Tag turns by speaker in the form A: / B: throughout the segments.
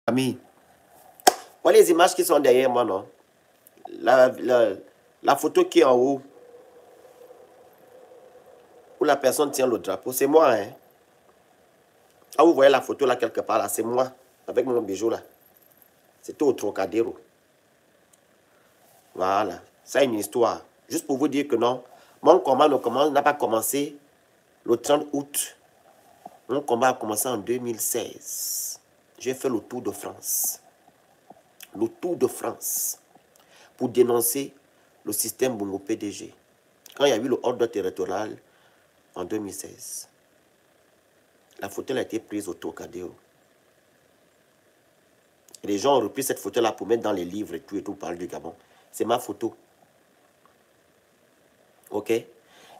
A: Amis, voilà les images qui sont derrière moi, non? La photo qui est en haut, où la personne tient le drapeau, c'est moi, hein? Ah, vous voyez la photo là quelque part, là, c'est moi, avec mon bijou là. C'était au Trocadéro. Voilà, ça une histoire. Juste pour vous dire que non, mon combat n'a pas commencé le 30 août. Mon combat a commencé en 2016. J'ai fait le Tour de France. Le Tour de France. Pour dénoncer le système Bongo PDG. Quand il y a eu le ordre territorial en 2016. La photo a été prise au Trocadéro. Et les gens ont repris cette photo-là pour mettre dans les livres et tout parler du Gabon. C'est ma photo. Ok?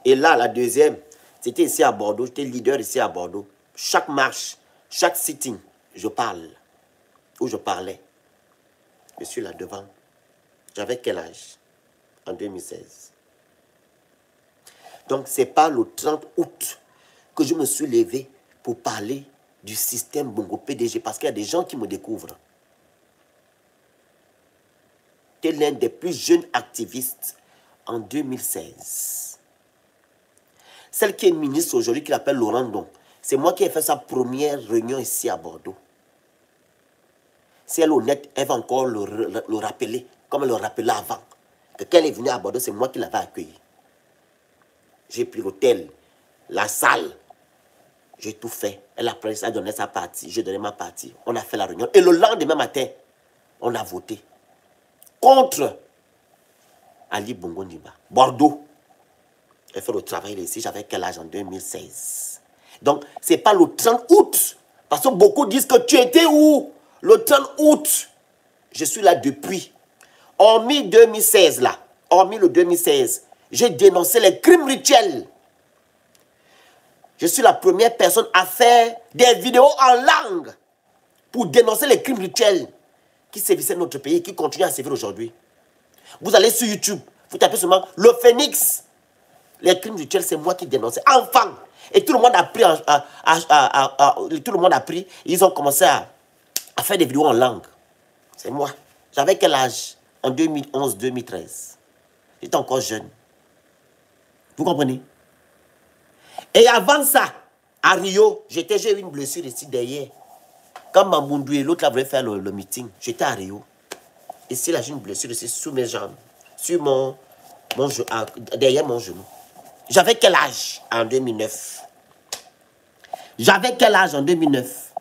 A: Et là, la deuxième, c'était ici à Bordeaux. J'étais leader ici à Bordeaux. Chaque marche, chaque sitting, je parle. Ou je parlais. Je suis là devant. J'avais quel âge? En 2016. Donc, ce n'est pas le 30 août que je me suis levé pour parler du système Bongo PDG. Parce qu'il y a des gens qui me découvrent. J'étais l'un des plus jeunes activistes en 2016. Celle qui est ministre aujourd'hui, qui l'appelle Laurent Don, c'est moi qui ai fait sa première réunion ici à Bordeaux. Si elle est honnête, elle va encore le rappeler, comme elle le rappelait avant. Que quand elle est venue à Bordeaux, c'est moi qui l'avais accueillie. J'ai pris l'hôtel, la salle. J'ai tout fait. Elle a pris ça, donné sa partie, j'ai donné ma partie. On a fait la réunion. Et le lendemain matin, on a voté contre Ali Bongo Ndimba. Bordeaux. Elle fait le travail ici, j'avais quel âge en 2016. Donc, ce n'est pas le 30 août. Parce que beaucoup disent que tu étais où? Le 30 août. Je suis là depuis. Hormis 2016 là, hormis le 2016, j'ai dénoncé les crimes rituels. Je suis la première personne à faire des vidéos en langue pour dénoncer les crimes rituels qui sévissaient notre pays et qui continuent à sévir aujourd'hui. Vous allez sur YouTube, vous tapez seulement le Phénix. Les crimes rituels, c'est moi qui dénonçais. Enfant. Et tout le monde a pris, tout le monde a pris, ils ont commencé à faire des vidéos en langue. C'est moi. J'avais quel âge? En 2011-2013. J'étais encore jeune. Vous comprenez? Et avant ça, à Rio, j'ai eu une blessure ici derrière. Quand Mamboundou et l'autre voulaient faire le meeting, j'étais à Rio. Ici, là, j'ai une blessure ici sous mes jambes. Sur derrière mon genou. J'avais quel âge en 2009? J'avais quel âge en 2009?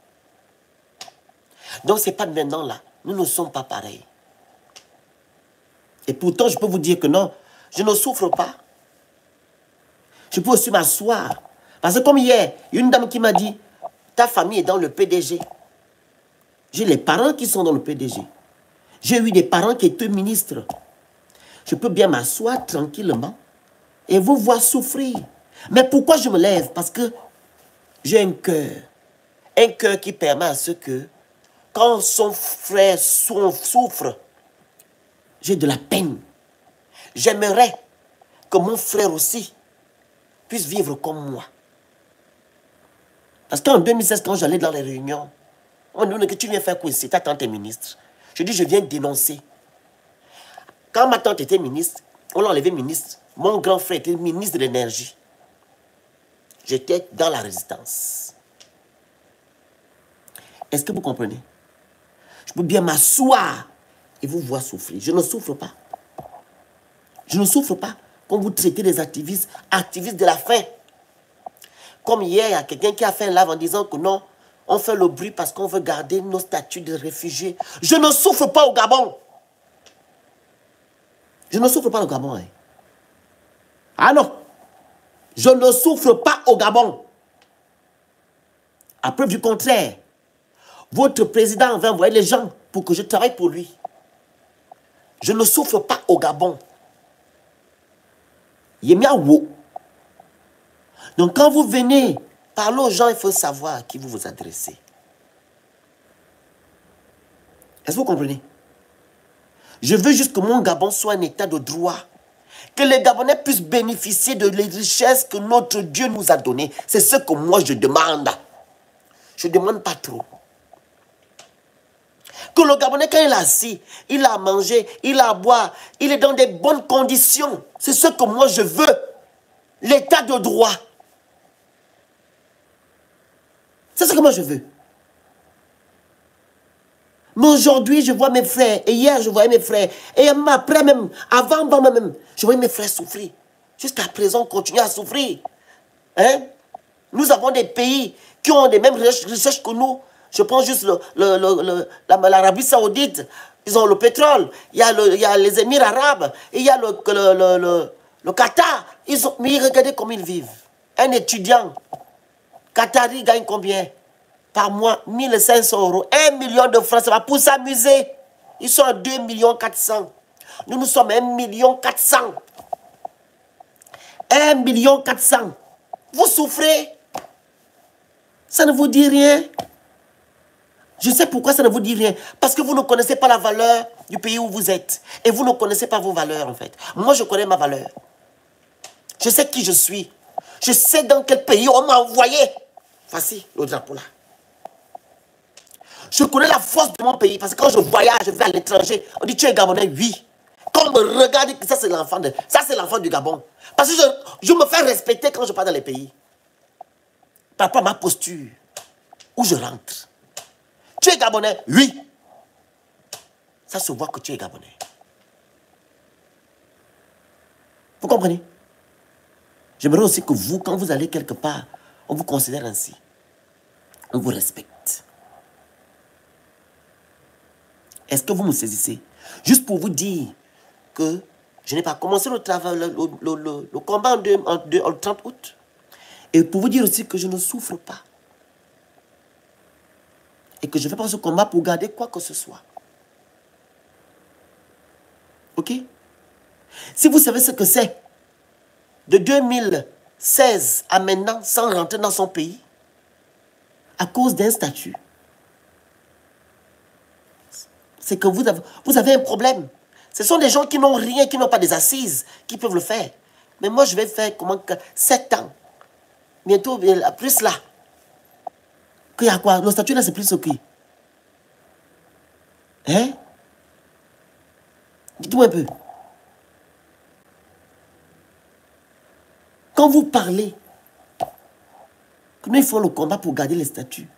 A: Donc, ce n'est pas de maintenant là. Nous ne sommes pas pareils. Et pourtant, je peux vous dire que non, je ne souffre pas. Je peux aussi m'asseoir. Parce que comme hier, une dame qui m'a dit, ta famille est dans le PDG. J'ai les parents qui sont dans le PDG. J'ai eu des parents qui étaient ministres. Je peux bien m'asseoir tranquillement et vous voir souffrir. Mais pourquoi je me lève? Parce que j'ai un cœur. Un cœur qui permet à ce que, quand son frère souffre, j'ai de la peine. J'aimerais que mon frère aussi puisse vivre comme moi. Parce qu'en 2016, quand j'allais dans les réunions, on me dit que tu viens faire quoi ici? Ta tante est ministre. Je dis, je viens dénoncer. Quand ma tante était ministre, on l'a enlevé ministre. Mon grand frère était ministre de l'énergie. J'étais dans la résistance. Est-ce que vous comprenez? Je peux bien m'asseoir et vous voir souffrir. Je ne souffre pas. Je ne souffre pas quand vous traitez des activistes de la faim. Comme hier, il y a quelqu'un qui a fait un live en disant que non, on fait le bruit parce qu'on veut garder nos statuts de réfugiés. Je ne souffre pas au Gabon. Je ne souffre pas au Gabon. Hein. Ah non. Je ne souffre pas au Gabon. À preuve du contraire, votre président va envoyer les gens pour que je travaille pour lui. Je ne souffre pas au Gabon. Yemiawo. Donc quand vous venez parler aux gens, il faut savoir à qui vous vous adressez. Est-ce que vous comprenez? Je veux juste que mon Gabon soit un état de droit. Que les Gabonais puissent bénéficier de les richesses que notre Dieu nous a données. C'est ce que moi je demande. Je ne demande pas trop. Que le Gabonais, quand il est assis, il a à manger, il a à boire, il est dans des bonnes conditions. C'est ce que moi je veux. L'état de droit. C'est ce que moi je veux. Mais aujourd'hui, je vois mes frères. Et hier, je voyais mes frères. Et après même, avant même, je voyais mes frères souffrir. Jusqu'à présent, on continue à souffrir. Hein? Nous avons des pays qui ont les mêmes recherches que nous. Je prends juste l'Arabie Saoudite. Ils ont le pétrole. Il y a les Émirats arabes. Et il y a le Qatar. Mais regardez comment ils vivent. Un étudiant qatari gagne combien? Par mois, 1500 €. 1 million de francs, ça va pour s'amuser. Ils sont à 2 400 000. Nous sommes à 1 400 000. 1 400 000. Vous souffrez. Ça ne vous dit rien. Je sais pourquoi ça ne vous dit rien. Parce que vous ne connaissez pas la valeur du pays où vous êtes. Et vous ne connaissez pas vos valeurs, en fait. Moi, je connais ma valeur. Je sais qui je suis. Je sais dans quel pays on m'a envoyé. Voici le drapeau là. Je connais la force de mon pays. Parce que quand je voyage, je vais à l'étranger. On dit, tu es Gabonais? Oui. Quand on me regarde, ça c'est l'enfant du Gabon. Parce que je me fais respecter quand je pars dans les pays. Par rapport à ma posture. Où je rentre. Tu es Gabonais? Oui. Ça se voit que tu es Gabonais. Vous comprenez? J'aimerais aussi que vous, quand vous allez quelque part, on vous considère ainsi. On vous respecte. Est-ce que vous me saisissez? Juste pour vous dire que je n'ai pas commencé le travail, le combat le 30 août. Et pour vous dire aussi que je ne souffre pas. Et que je ne fais pas ce combat pour garder quoi que ce soit. Ok? Si vous savez ce que c'est, de 2016 à maintenant, sans rentrer dans son pays, à cause d'un statut, c'est que vous avez un problème. Ce sont des gens qui n'ont rien, qui n'ont pas des assises, qui peuvent le faire. Mais moi, je vais faire comment 7 ans. Bientôt, plus là. Qu'il y a quoi? Le statut là, c'est plus ce qui. Hein? Dites-moi un peu. Quand vous parlez, que nous, il faut le combat pour garder les statuts.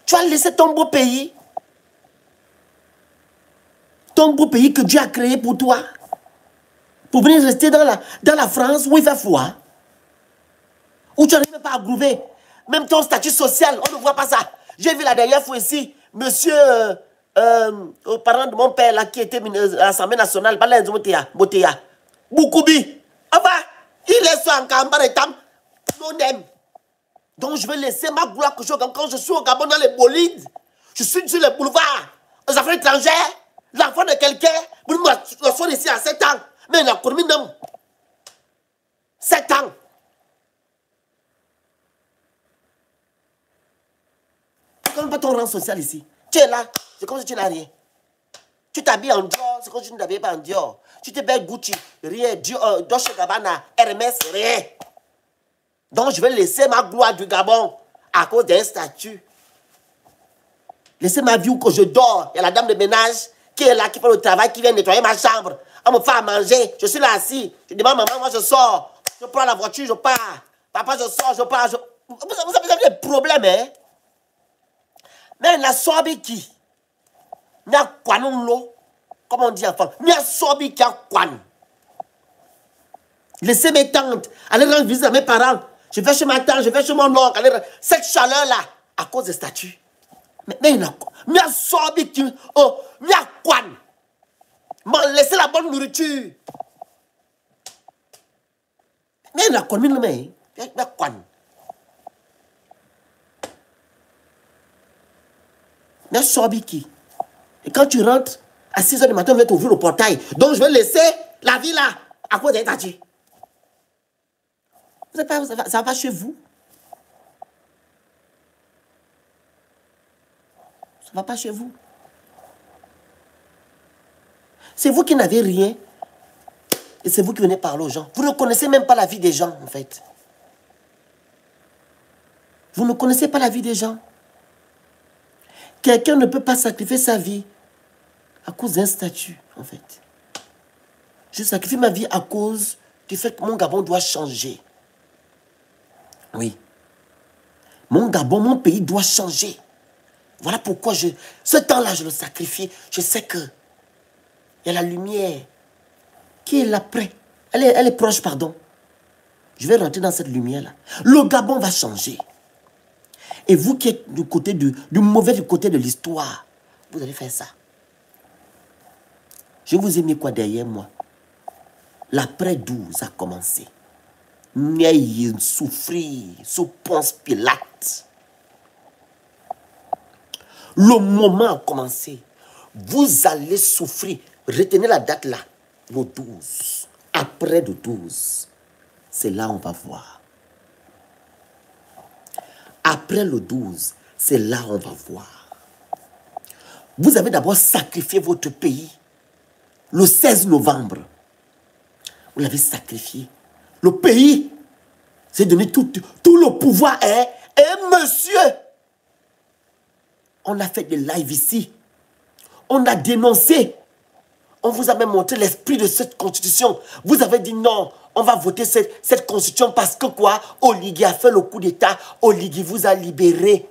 A: Tu as laissé ton beau pays. Ton beau pays que Dieu a créé pour toi. Pour venir rester dans la France où il fait froid. Où tu n'arrives pas à grouver. Même ton statut social, on ne voit pas ça. J'ai vu la dernière fois ici, monsieur, parent de mon père, là, qui était à l'Assemblée nationale, Botéa, Boukoubi. Enfin, il est sur un cambar et tam, non aime. Donc je vais laisser ma gloire que quand je suis au Gabon dans les bolides, je suis sur les boulevards, aux affaires étrangères, l'enfant de quelqu'un, vous me soyez ici à 7 ans. Mais il a commis un homme. 7 ans. Tu ne connais pas ton rang social ici. Tu es là, c'est comme si tu n'as rien. Tu t'habilles en Dior, c'est comme si tu ne t'habilles pas en Dior. Tu te baies Gucci, rien. Dolce Gabbana, Hermès, rien. Donc je vais laisser ma gloire du Gabon à cause d'un statut. Laisser ma vie où que je dors. Il y a la dame de ménage qui est là, qui fait le travail, qui vient nettoyer ma chambre. On me fait à manger. Je suis là assis. Je demande à maman, moi je sors. Je prends la voiture, je pars. Papa, je sors, je pars. Vous avez des problèmes, hein? Mais la sobi qui n'a quoi non l'eau, comme on dit en France, n'a sobi qui a quoi. Laissez mes tantes, aller rendre visite à mes parents. Je vais chez ma tante, je vais chez mon oncle. Cette chaleur-là, à cause des statuts. Mais il y a quoi? Mais sobi qui, oh, mais à quoi? Laissez la bonne nourriture. Mais il y a quoi? Mais il y a quoi? Mais Sobiki. Et quand tu rentres, à 6 h du matin, on va t'ouvrir le portail. Donc je vais laisser la vie là, à cause d'un statut. Ça ne va pas chez vous. Ça ne va pas chez vous. C'est vous qui n'avez rien. Et c'est vous qui venez parler aux gens. Vous ne connaissez même pas la vie des gens, en fait. Vous ne connaissez pas la vie des gens. Quelqu'un ne peut pas sacrifier sa vie À cause d'un statut, en fait. Je sacrifie ma vie à cause du fait que mon Gabon doit changer. Oui. Mon Gabon, mon pays doit changer. Voilà pourquoi ce temps-là, je le sacrifie. Je sais que il y a la lumière qui est là près. Elle est proche, pardon. Je vais rentrer dans cette lumière-là. Le Gabon va changer. Et vous qui êtes du côté du mauvais côté de l'histoire, vous allez faire ça. Je vous ai mis quoi derrière moi? L'après-12 a commencé. N'ayez souffrir sous Ponce Pilate. Le moment a commencé. Vous allez souffrir. Retenez la date là. Le 12. Après le 12. C'est là on va voir. Après le 12. C'est là on va voir. Vous avez d'abord sacrifié votre pays. Le 16 novembre. Vous l'avez sacrifié. Le pays s'est donné tout le pouvoir. Et monsieur, on a fait des lives ici. On a dénoncé. On vous a même montré l'esprit de cette constitution. Vous avez dit non, on va voter cette constitution parce que quoi? Oligui a fait le coup d'état. Oligui vous a libéré.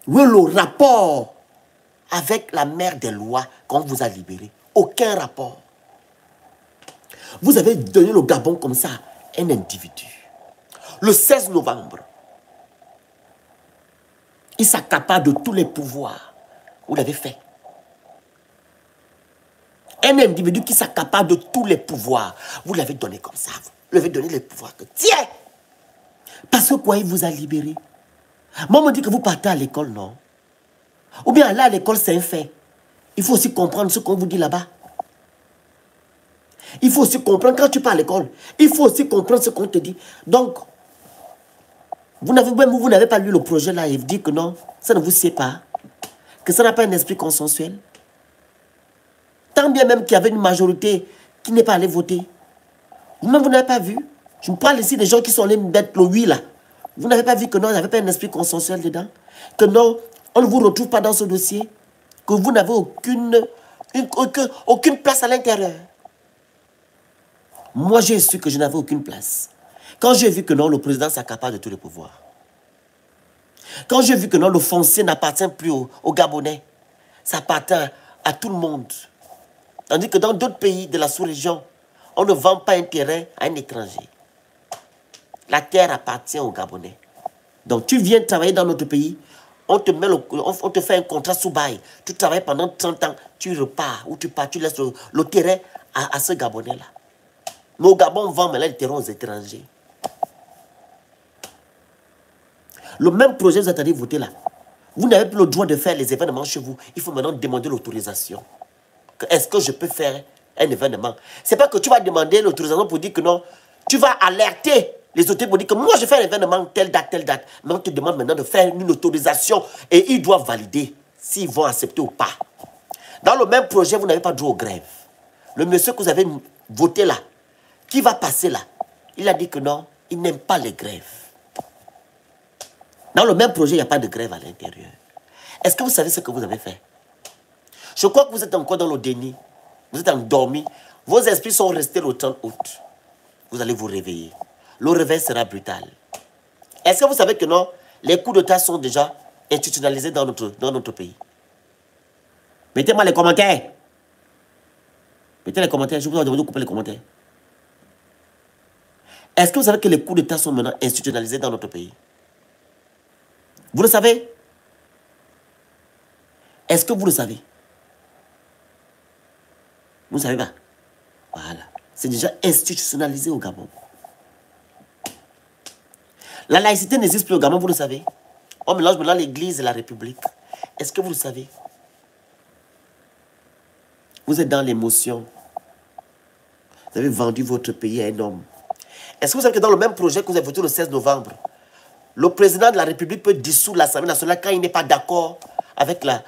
A: Oui, le rapport avec la mère des lois qu'on vous a libéré. Aucun rapport. Vous avez donné le Gabon comme ça à un individu. Le 16 novembre, il s'accapare de tous les pouvoirs. Vous l'avez fait. Un individu qui s'accapare de tous les pouvoirs. Vous l'avez donné comme ça. Vous l'avez donné les pouvoirs que tiens. Parce que quoi, il vous a libéré. Moi, on me dit que vous partez à l'école, non? Ou bien aller à l'école, c'est un fait. Il faut aussi comprendre ce qu'on vous dit là-bas. Il faut aussi comprendre quand tu pars à l'école. Il faut aussi comprendre ce qu'on te dit. Donc, vous n'avez pas lu le projet là et vous dites que non, ça ne vous sied pas. Que ça n'a pas un esprit consensuel. Tant bien même qu'il y avait une majorité qui n'est pas allée voter. Vous-même, vous n'avez pas vu. Je me parle ici des gens qui sont allés mettre le oui là. Vous n'avez pas vu que non, il n'y avait pas un esprit consensuel dedans. Que non, on ne vous retrouve pas dans ce dossier. Que vous n'avez aucune place à l'intérieur. Moi, j'ai su que je n'avais aucune place. Quand j'ai vu que non, le président s'accapare de tous les pouvoirs. Quand j'ai vu que non, le foncier n'appartient plus aux Gabonais. Ça appartient à tout le monde. Tandis que dans d'autres pays de la sous-région, on ne vend pas un terrain à un étranger. La terre appartient aux Gabonais. Donc tu viens travailler dans notre pays, on te fait un contrat sous bail. Tu travailles pendant 30 ans, tu repars ou tu pars, tu laisses le terrain à ce Gabonais-là. Mais au Gabon, on vend maintenant les terrains aux étrangers. Le même projet, vous êtes allé voter là. Vous n'avez plus le droit de faire les événements chez vous. Il faut maintenant demander l'autorisation. Est-ce que je peux faire un événement? Ce n'est pas que tu vas demander l'autorisation pour dire que non. Tu vas alerter les autorités pour dire que moi, je fais un événement, telle date, telle date. Mais on te demande maintenant de faire une autorisation et ils doivent valider s'ils vont accepter ou pas. Dans le même projet, vous n'avez pas droit aux grèves. Le monsieur que vous avez voté là, qui va passer là, il a dit que non, il n'aime pas les grèves. Dans le même projet, il n'y a pas de grève à l'intérieur. Est-ce que vous savez ce que vous avez fait? Je crois que vous êtes encore dans le déni. Vous êtes endormi. Vos esprits sont restés le 30 août. Vous allez vous réveiller. Le réveil sera brutal. Est-ce que vous savez que non, les coups d'État sont déjà institutionnalisés dans notre pays? Mettez-moi les commentaires. Mettez les commentaires. Je vous demande de couper les commentaires. Est-ce que vous savez que les coups d'État sont maintenant institutionnalisés dans notre pays? Vous le savez? Est-ce que vous le savez? Vous ne savez pas? Voilà. C'est déjà institutionnalisé au Gabon. La laïcité n'existe plus au Gabon, vous le savez? On mélange maintenant l'Église et la République. Est-ce que vous le savez? Vous êtes dans l'émotion. Vous avez vendu votre pays à un homme. Est-ce que vous savez que dans le même projet que vous avez voté le 16 novembre, le président de la République peut dissoudre l'Assemblée nationale quand il n'est pas d'accord avec la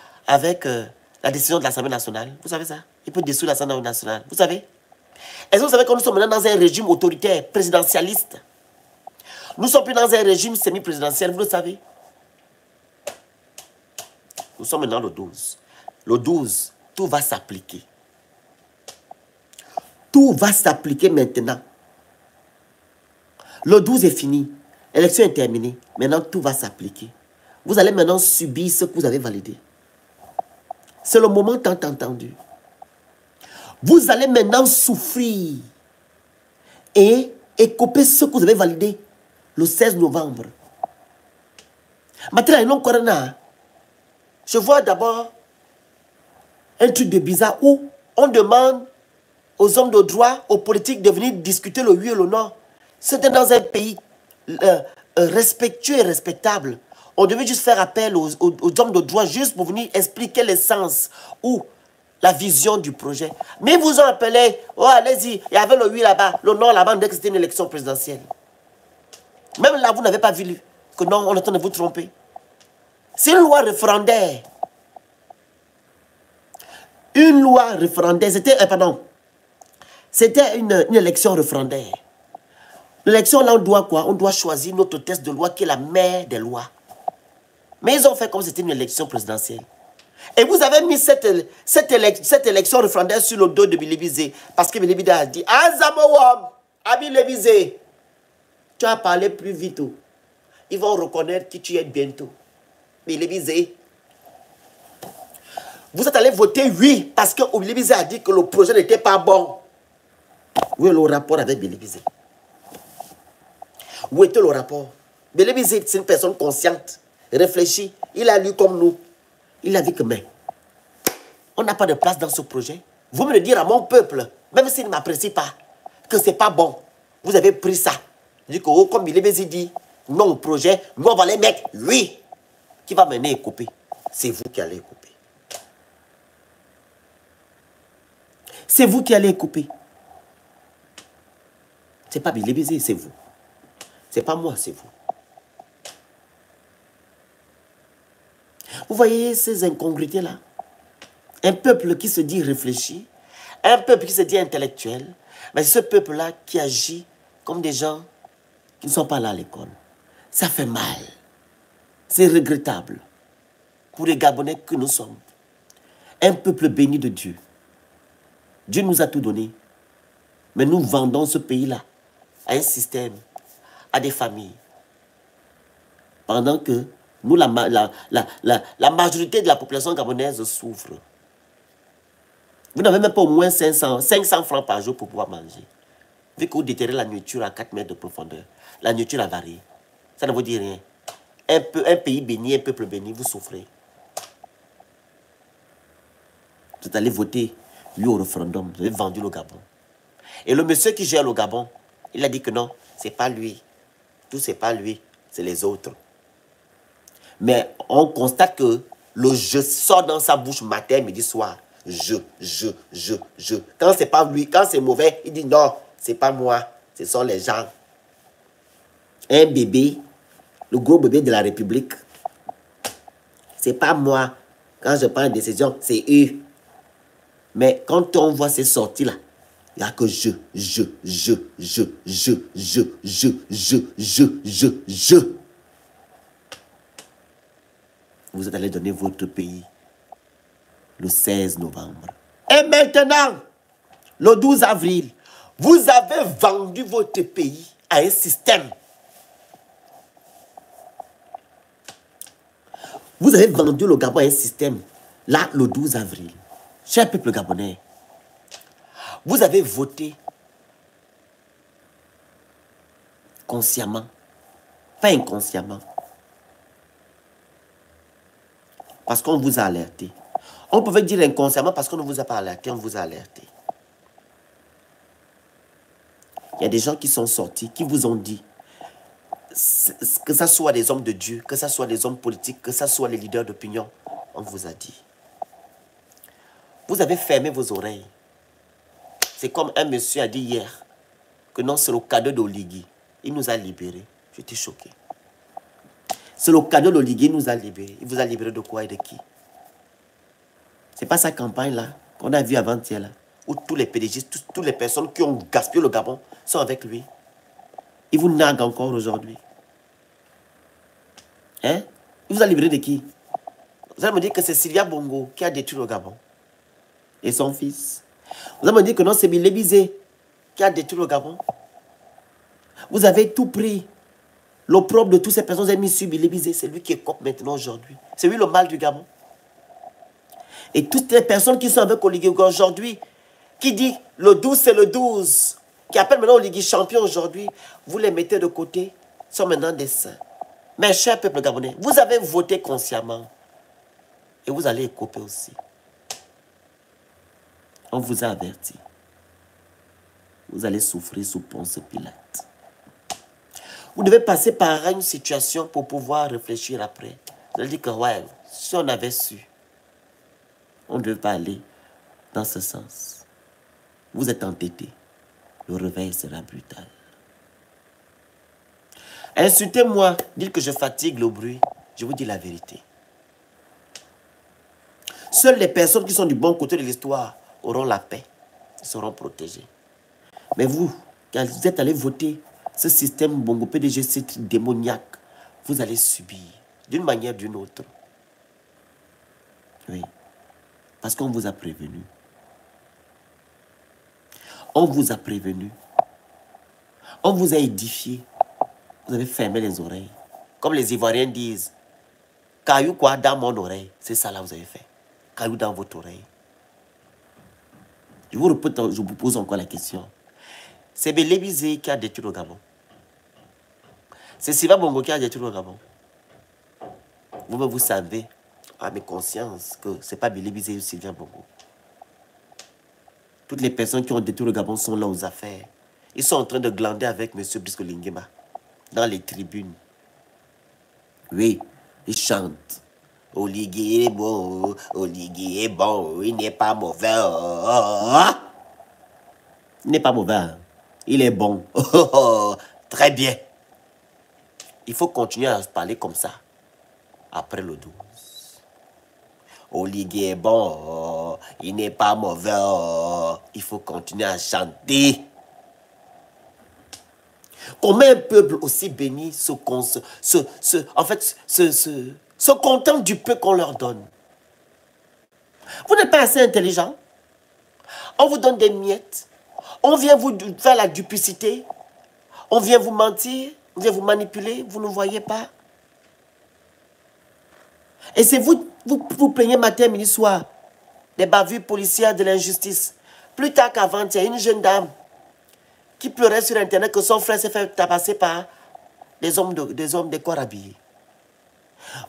A: décision de l'Assemblée nationale? Vous savez ça? Il peut dissoudre l'Assemblée nationale. Vous savez? Est-ce que vous savez que nous sommes maintenant dans un régime autoritaire, présidentialiste? Nous ne sommes plus dans un régime semi-présidentiel, vous le savez? Nous sommes maintenant le 12. Le 12, tout va s'appliquer. Tout va s'appliquer maintenant. Le 12 est fini. L'élection est terminée. Maintenant, tout va s'appliquer. Vous allez maintenant subir ce que vous avez validé. C'est le moment tant entendu. Vous allez maintenant souffrir et couper ce que vous avez validé le 16 novembre. Maintenant, je vois d'abord un truc de bizarre où on demande aux hommes de droit, aux politiques de venir discuter le oui et le non. C'était dans un pays respectueux et respectable. On devait juste faire appel aux hommes de droit juste pour venir expliquer l'essence ou la vision du projet. Mais ils vous ont appelé, oh allez-y, il y avait le oui là-bas, le non là-bas, on disait que c'était une élection présidentielle. Même là, vous n'avez pas vu que non, on est en train de vous tromper. C'est une loi référendaire. Une loi référendaire, c'était une élection référendaire. L'élection, là, on doit quoi? On doit choisir notre texte de loi qui est la mère des lois. Mais ils ont fait comme si c'était une élection présidentielle. Et vous avez mis cette élection référendaire sur le dos de Billy Bizé. Parce que Billy Bizé a dit, Azamowam, Abi Lévisé, tu as parlé plus vite. Ils vont reconnaître qui tu es bientôt. Billy Bizé. Vous êtes allé voter oui parce que Billy Bizé a dit que le projet n'était pas bon. Où est le rapport avec Billy Bizé? Où était le rapport? Billy Bizé, c'est une personne consciente, réfléchie. Il a lu comme nous. Il a dit que, mais, on n'a pas de place dans ce projet. Vous me le dire à mon peuple, même s'il ne m'apprécie pas, que ce n'est pas bon. Vous avez pris ça. Je dis que, oh, comme Billy Bizé dit, non au projet, nous on va les mettre, oui. Qui va mener et couper? C'est vous qui allez couper. C'est vous qui allez couper. Ce n'est pas Billy Bizé, c'est vous. Ce n'est pas moi, c'est vous. Vous voyez ces incongruités-là? Un peuple qui se dit réfléchi, un peuple qui se dit intellectuel, mais c'est ce peuple-là qui agit comme des gens qui ne sont pas là à l'école. Ça fait mal. C'est regrettable pour les Gabonais que nous sommes. Un peuple béni de Dieu. Dieu nous a tout donné. Mais nous vendons ce pays-là à un système, à des familles. Pendant que nous, la majorité de la population gabonaise souffre. Vous n'avez même pas au moins 500 francs par jour pour pouvoir manger. Vu que vous déterrez la nourriture à 4 mètres de profondeur. La nourriture a varié. Ça ne vous dit rien. Un pays béni, un peuple béni, vous souffrez. Vous êtes allé voter, lui, au référendum. Vous avez vendu le Gabon. Et le monsieur qui gère le Gabon, il a dit que non, c'est pas lui. Tout, c'est pas lui, c'est les autres. Mais on constate que le je sort dans sa bouche matin, midi, soir. Je. Quand c'est pas lui, quand c'est mauvais, il dit non, c'est pas moi, ce sont les gens. Un bébé, le gros bébé de la République, c'est pas moi. Quand je prends une décision, c'est eux. Mais quand on voit ces sorties-là, il n'y a que je. Vous êtes allé donner votre pays le 16 novembre. Et maintenant, le 12 avril, vous avez vendu votre pays à un système. Vous avez vendu le Gabon à un système, là, le 12 avril. Cher peuple gabonais, vous avez voté consciemment, pas inconsciemment. Parce qu'on vous a alerté. On pouvait dire inconsciemment parce qu'on ne vous a pas alerté, on vous a alerté. Il y a des gens qui sont sortis, qui vous ont dit, que ce soit des hommes de Dieu, que ce soit des hommes politiques, que ce soit les leaders d'opinion, on vous a dit. Vous avez fermé vos oreilles. C'est comme un monsieur a dit hier, que non, c'est le cadeau d'Oligui. Il nous a libérés. J'étais choqué. C'est le cadeau d'Oligui, il nous a libérés. Il vous a libéré de quoi et de qui? C'est pas sa campagne-là, qu'on a vu avant-hier, là, où tous les PDG, toutes les personnes qui ont gaspillé le Gabon sont avec lui. Il vous nargue encore aujourd'hui. Hein? Il vous a libéré de qui? Vous allez me dire que c'est Sylvia Bongo qui a détruit le Gabon. et son fils. Vous allez me dire que non, c'est Billy Bizet qui a détruit le Gabon. Vous avez tout pris. L'opprobre de toutes ces personnes, vous avez mis sur Billy Bizet. C'est lui qui est cop maintenant aujourd'hui. C'est lui le mal du Gabon. Et toutes les personnes qui sont avec Oligui aujourd'hui, qui dit le 12 c'est le 12, qui appellent maintenant Oligui champion aujourd'hui, vous les mettez de côté, sont maintenant des saints. Mais cher peuple gabonais, vous avez voté consciemment. Et vous allez écoper aussi. On vous a averti. Vous allez souffrir sous Ponce Pilate. Vous devez passer par une situation pour pouvoir réfléchir après. Je dis que ouais, si on avait su, on ne devait pas aller dans ce sens. Vous êtes entêtés. Le réveil sera brutal. Insultez-moi, dites que je fatigue le bruit. Je vous dis la vérité. Seules les personnes qui sont du bon côté de l'histoire auront la paix. Ils seront protégés. Mais vous, quand vous êtes allés voter ce système Bongo PDG, ce truc démoniaque, vous allez subir d'une manière ou d'une autre. Oui. Parce qu'on vous a prévenu. On vous a prévenu. On vous a édifié. Vous avez fermé les oreilles. Comme les Ivoiriens disent, caillou quoi dans mon oreille. C'est ça là vous avez fait. Caillou dans votre oreille. Je vous répète, je vous pose encore la question. C'est Billy Bizet qui a détruit le Gabon. C'est Siva Bongo qui a détruit le Gabon. Vous savez, à mes consciences, que ce n'est pas Billy Bizet ou Sylvain Bongo. Toutes les personnes qui ont détruit le Gabon sont là aux affaires. Ils sont en train de glander avec M. Brice Oligui dans les tribunes. Oui, ils chantent. Oligui est bon, Oligui est bon, il n'est pas mauvais. Il n'est pas mauvais, il est bon. Très bien. Il faut continuer à parler comme ça après le 12. Oligui est bon, il n'est pas mauvais. Il faut continuer à chanter. Combien un peuple aussi béni se contente du peu qu'on leur donne. Vous n'êtes pas assez intelligent. On vous donne des miettes. On vient vous faire la duplicité. On vient vous mentir. On vient vous manipuler. Vous ne voyez pas. Et c'est vous plaignez matin, midi, soir des bavures policières, de l'injustice. Plus tard qu'avant, il y a une jeune dame qui pleurait sur Internet que son frère s'est fait tabasser par des hommes de corps habillés.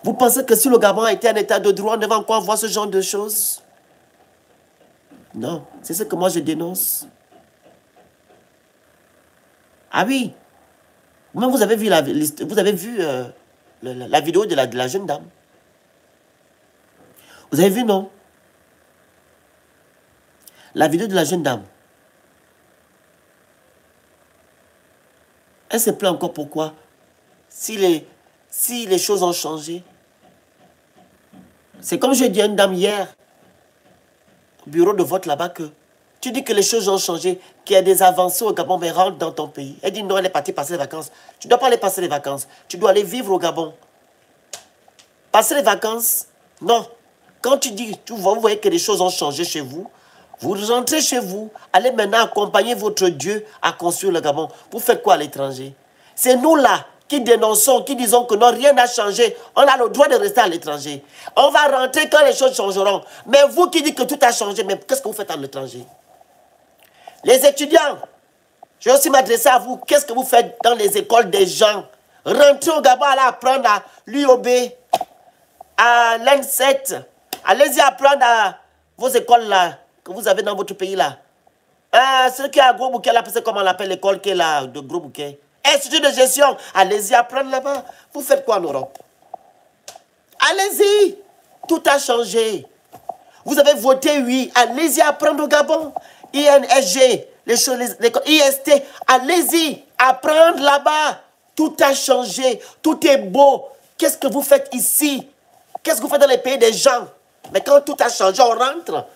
A: Vous pensez que si le Gabon a été en état de droit, on devait encore voir ce genre de choses? Non, c'est ce que moi je dénonce. Ah oui, même vous avez vu la vidéo de la jeune dame. Vous avez vu, non? La vidéo de la jeune dame. Elle se plaint encore pourquoi? Si les choses ont changé. C'est comme je dis à une dame hier, au bureau de vote là-bas, que tu dis que les choses ont changé, qu'il y a des avancées au Gabon, mais rentre dans ton pays. Elle dit non, elle est partie passer les vacances. Tu ne dois pas aller passer les vacances. Tu dois aller vivre au Gabon. Passer les vacances, non. Quand tu dis, vous voyez que les choses ont changé chez vous, vous rentrez chez vous, allez maintenant accompagner votre Dieu à construire le Gabon. Vous faites quoi à l'étranger? C'est nous là qui dénonçons, qui disons que non, rien n'a changé. On a le droit de rester à l'étranger. On va rentrer quand les choses changeront. Mais vous qui dites que tout a changé, mais qu'est-ce que vous faites à l'étranger? Les étudiants, je vais aussi m'adresser à vous. Qu'est-ce que vous faites dans les écoles des gens? Rentrez au Gabon, allez apprendre à l'UOB, à l'N7. Allez-y apprendre à vos écoles là, que vous avez dans votre pays là. Ceux qui sont à Gros Bouquet, là, c'est comment on l'appelle l'école qui est là, de Gros Bouquet. Institut de gestion, allez-y apprendre là-bas. Vous faites quoi en Europe? Allez-y, tout a changé. Vous avez voté oui, allez-y apprendre au Gabon. INSG, l'école IST, allez-y apprendre là-bas. Tout a changé, tout est beau. Qu'est-ce que vous faites ici? Qu'est-ce que vous faites dans les pays des gens? Mais quand tout a changé, on rentre.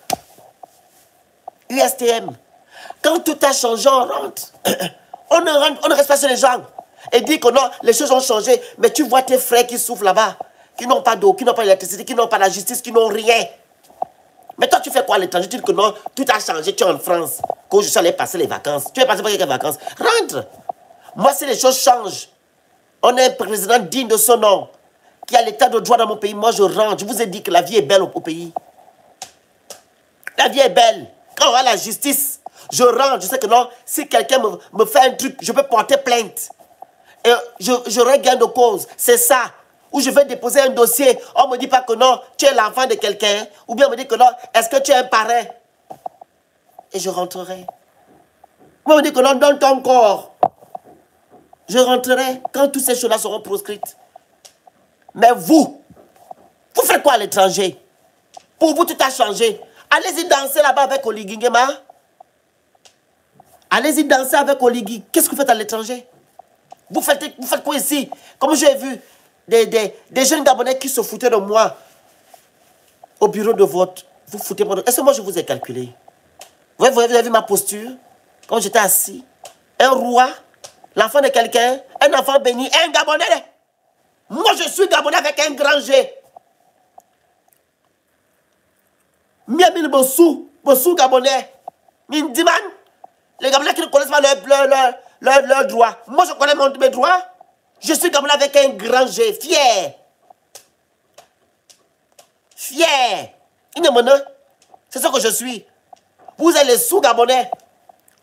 A: USTM. Quand tout a changé, on rentre. On ne reste pas chez les gens. Et dit que non, les choses ont changé. Mais tu vois tes frères qui souffrent là-bas, qui n'ont pas d'eau, qui n'ont pas d'électricité, qui n'ont pas la justice, qui n'ont rien. Mais toi, tu fais quoi? quoi à l'étranger? Tu dis que non, tout a changé, tu es en France. Quand je suis allé passer les vacances. Tu es passé par quelques vacances. Rentre. Moi, si les choses changent, on est un président digne de son nom, qui a l'état de droit dans mon pays. Moi, je rentre. Je vous ai dit que la vie est belle au pays. La vie est belle. Quand on a la justice, je rentre. Je sais que non, si quelqu'un me fait un truc, je peux porter plainte. Et j'aurai gain de cause. C'est ça. Ou je vais déposer un dossier. On ne me dit pas que non, tu es l'enfant de quelqu'un. Ou bien on me dit que non, est-ce que tu es un parrain? Et je rentrerai. On me dit que non, donne ton corps. Je rentrerai quand toutes ces choses-là seront proscrites. Mais vous faites quoi à l'étranger? Pour vous, tout a changé. Allez-y danser là-bas avec Oligui Nguema. Allez-y danser avec Oligui. Qu'est-ce que vous faites à l'étranger? Vous faites quoi ici? Comme j'ai vu des jeunes Gabonais qui se foutaient de moi au bureau de vote. Vous foutez moi de... Est-ce que moi je vous ai calculé? Vous avez vu ma posture? Quand j'étais assis. Un roi, l'enfant de quelqu'un, un enfant béni, un Gabonais. Moi je suis Gabonais avec un grand G. Miamine Bossou Gabonais. Mindiman. Les Gabonais qui ne connaissent pas leurs droits. Moi, je connais mes droits. Je suis Gabonais avec un grand G. Fier. Fier. C'est ce que je suis. Vous êtes les sous-Gabonais.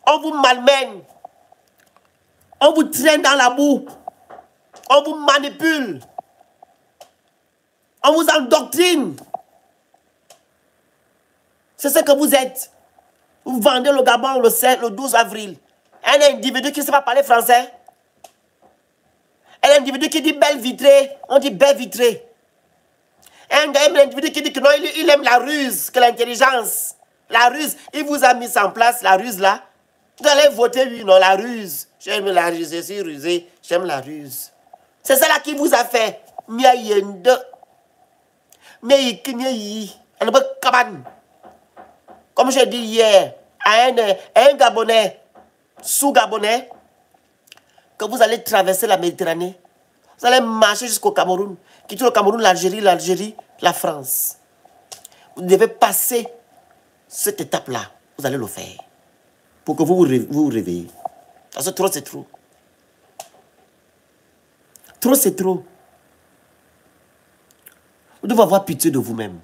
A: On vous malmène. On vous traîne dans la boue. On vous manipule. On vous endoctrine. C'est ce que vous êtes. Vous vendez le Gabon le 12 avril. Un individu qui ne sait pas parler français. Un individu qui dit belle vitrée. On dit belle vitrée. Un individu qui dit que non, il aime la ruse, que l'intelligence. La ruse, il vous a mis en place la ruse là. Vous allez voter lui, non, la ruse. J'aime la ruse, je suis rusé, j'aime la ruse. C'est ça là qui vous a fait. Comme j'ai dit hier, à un Gabonais, sous-Gabonais, que vous allez traverser la Méditerranée, vous allez marcher jusqu'au Cameroun, quitter le Cameroun, l'Algérie, la France. Vous devez passer cette étape-là. Vous allez le faire. Pour que vous vous réveillez. Parce que trop, c'est trop. Trop, c'est trop. Vous devez avoir pitié de vous-même.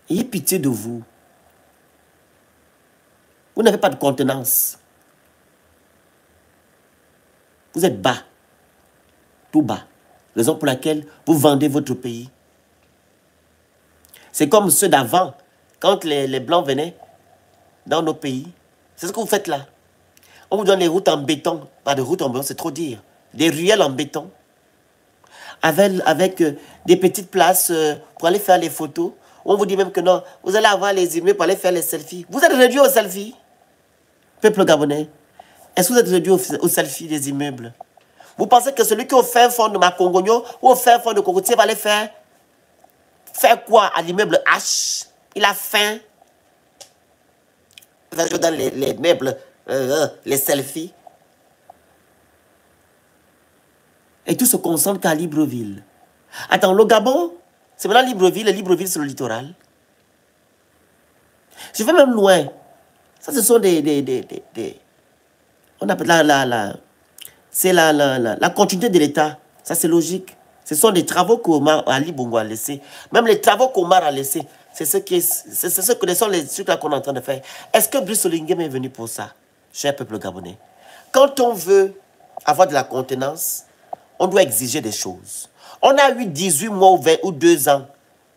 A: Ayez pitié de vous. Vous n'avez pas de contenance. Vous êtes bas. Tout bas. Raison pour laquelle vous vendez votre pays. C'est comme ceux d'avant. Quand les Blancs venaient dans nos pays. C'est ce que vous faites là. On vous donne des routes en béton. Pas de routes en béton, c'est trop dire. Des ruelles en béton. Avec des petites places pour aller faire les photos. On vous dit même que non, vous allez avoir les immeubles pour aller faire les selfies. Vous êtes réduit aux selfies, peuple gabonais. Est-ce que vous êtes réduit aux selfies des immeubles? Vous pensez que celui qui est au fin fond de Makongogno ou au fin fond de Cocotier va aller faire quoi à l'immeuble H? Il a faim. Dans les meubles, les selfies. Et tout se concentre qu'à Libreville. Attends, le Gabon, c'est maintenant Libreville, et Libreville, c'est le littoral. Je vais même loin. Ça, ce sont on appelle c'est la continuité de l'État. Ça, c'est logique. Ce sont des travaux qu'Omar Ali Bongo a laissés. Même les travaux qu'Omar a laissés, c'est ce que sont les trucs qu'on est en train de faire. Est-ce que Brice Oligui Nguema est venu pour ça, cher peuple gabonais? Quand on veut avoir de la contenance, on doit exiger des choses. On a eu 18 mois ou 2 ans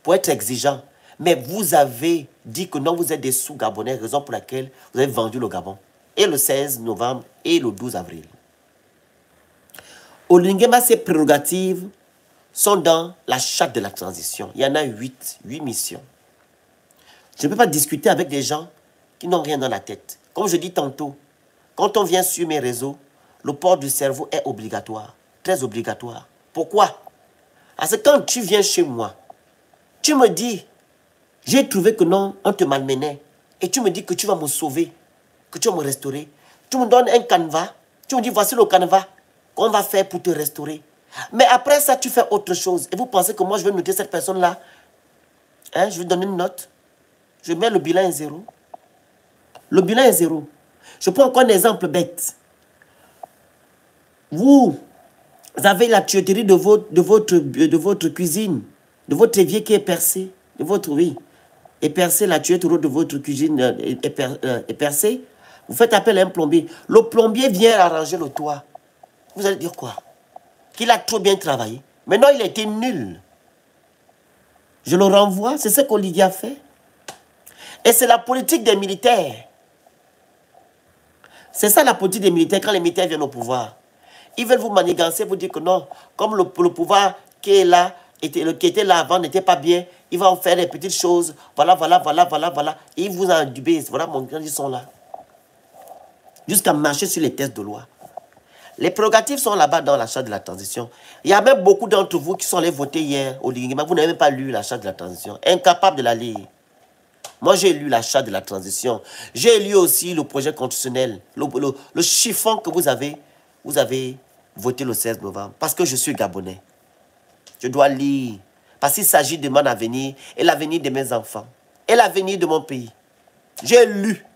A: pour être exigeant. Mais vous avez dit que non, vous êtes des sous-Gabonais, raison pour laquelle vous avez vendu le Gabon. Et le 16 novembre et le 12 avril. Oligui Nguema, ses prérogatives sont dans la charte de la transition. Il y en a 8 missions. Je ne peux pas discuter avec des gens qui n'ont rien dans la tête. Comme je dis tantôt, quand on vient sur mes réseaux, le port du cerveau est obligatoire. Très obligatoire. Pourquoi? Parce que quand tu viens chez moi, tu me dis, j'ai trouvé que non, on te malmenait. Et tu me dis que tu vas me sauver, que tu vas me restaurer. Tu me donnes un canevas. Tu me dis, voici le canevas qu'on va faire pour te restaurer. Mais après ça, tu fais autre chose. Et vous pensez que moi, je vais noter cette personne-là. Hein, je vais donner une note. Je mets le bilan à 0. Le bilan est 0. Je prends encore un exemple bête. Vous avez la tuyauterie de votre cuisine, de votre évier qui est percé, de votre, oui, est percé, la tuyauterie de votre cuisine est percée. Vous faites appel à un plombier. Le plombier vient arranger le toit. Vous allez dire quoi? Qu'il a trop bien travaillé. Maintenant, il a été nul. Je le renvoie, c'est ce qu'Olivier a fait. Et c'est la politique des militaires. C'est ça la politique des militaires quand les militaires viennent au pouvoir. Ils veulent vous manigancer, vous dire que non, comme le pouvoir qui est là, qui était là avant n'était pas bien, ils vont faire des petites choses, voilà. Et ils vous endubent, voilà mon grand, ils sont là. Jusqu'à marcher sur les tests de loi. Les prérogatives sont là-bas dans la charte de la transition. Il y a même beaucoup d'entre vous qui sont allés voter hier au Lingima. Vous n'avez même pas lu la charte de la transition. Incapable de la lire. Moi, j'ai lu la charte de la transition. J'ai lu aussi le projet constitutionnel. Le chiffon que vous avez voté le 16 novembre. Parce que je suis Gabonais. Je dois lire. Parce qu'il s'agit de mon avenir et l'avenir de mes enfants. Et l'avenir de mon pays. J'ai lu.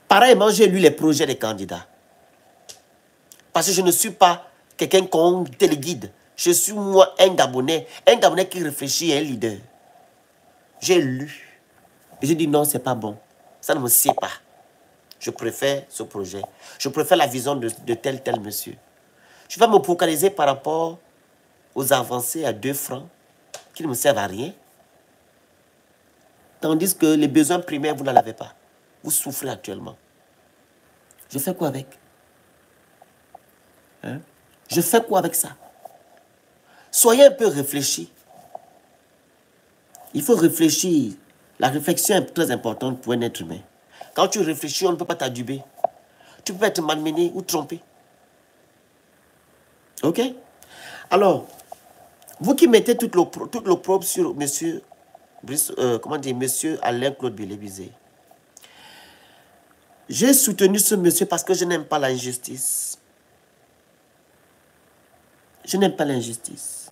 A: Pareillement, j'ai lu les projets des candidats. Parce que je ne suis pas quelqu'un qu'on téléguide. Je suis moi un Gabonais qui réfléchit et un leader. J'ai lu. Et j'ai dit non, c'est pas bon. Ça ne me sied pas. Je préfère ce projet. Je préfère la vision de tel monsieur. Je vais me focaliser par rapport aux avancées à 2 francs qui ne me servent à rien. Tandis que les besoins primaires, vous n'en avez pas. Vous souffrez actuellement. Je fais quoi avec? Hein? Je fais quoi avec ça? Soyez un peu réfléchis. Il faut réfléchir. La réflexion est très importante pour un être humain. Quand tu réfléchis, on ne peut pas t'aduber. Tu peux être malmené ou trompé. Ok? Alors, vous qui mettez tout l'opprobre sur monsieur, monsieur Alain-Claude Bilébizé, j'ai soutenu ce monsieur parce que je n'aime pas l'injustice. Je n'aime pas l'injustice.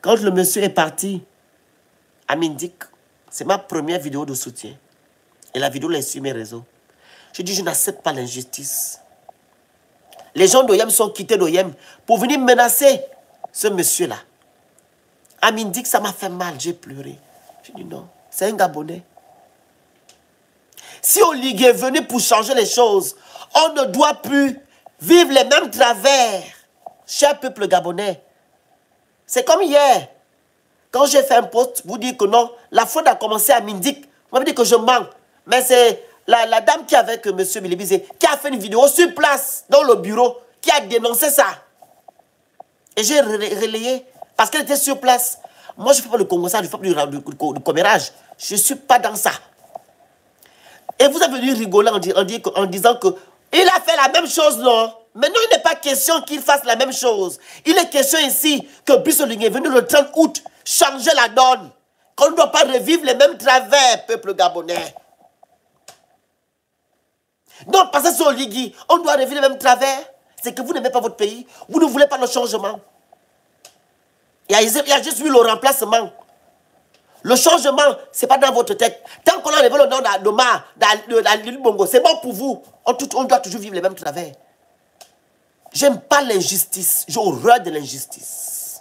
A: Quand le monsieur est parti à Mindik, c'est ma première vidéo de soutien. Et la vidéo est sur mes réseaux. Je dis, je n'accepte pas l'injustice. Les gens d'Oyem sont quittés d'Oyem pour venir menacer ce monsieur-là. À Mindik, ça m'a fait mal, j'ai pleuré. Je dis non, c'est un Gabonais. Si Olig est venu pour changer les choses, on ne doit plus vivre les mêmes travers. Cher peuple gabonais, c'est comme hier. Quand j'ai fait un post, vous dites que non, la fraude a commencé à Mindik. Vous m'avez dit que je mens. Mais c'est la dame qui est avec M. Bilébizé qui a fait une vidéo sur place, dans le bureau, qui a dénoncé ça. Et j'ai relayé, parce qu'elle était sur place. Moi, je ne fais pas le congossage, je ne fais pas du commérage. Je ne suis pas dans ça. Et vous avez venu rigoler en disant que il a fait la même chose, non? Maintenant, il n'est pas question qu'il fasse la même chose. Il est question ici que Bissoling est venu le 30 août changer la donne. Qu'on ne doit pas revivre les mêmes travers, peuple gabonais. Non, parce que c'est Oligui, on doit revivre les mêmes travers. C'est que vous n'aimez pas votre pays. Vous ne voulez pas le changement. Il y a juste eu le remplacement. Le changement, ce n'est pas dans votre tête. Tant qu'on a enlevé le nom d'Omar, dans l'île Bongo, c'est bon pour vous. On doit toujours vivre les mêmes travers. J'aime pas l'injustice. J'ai horreur de l'injustice.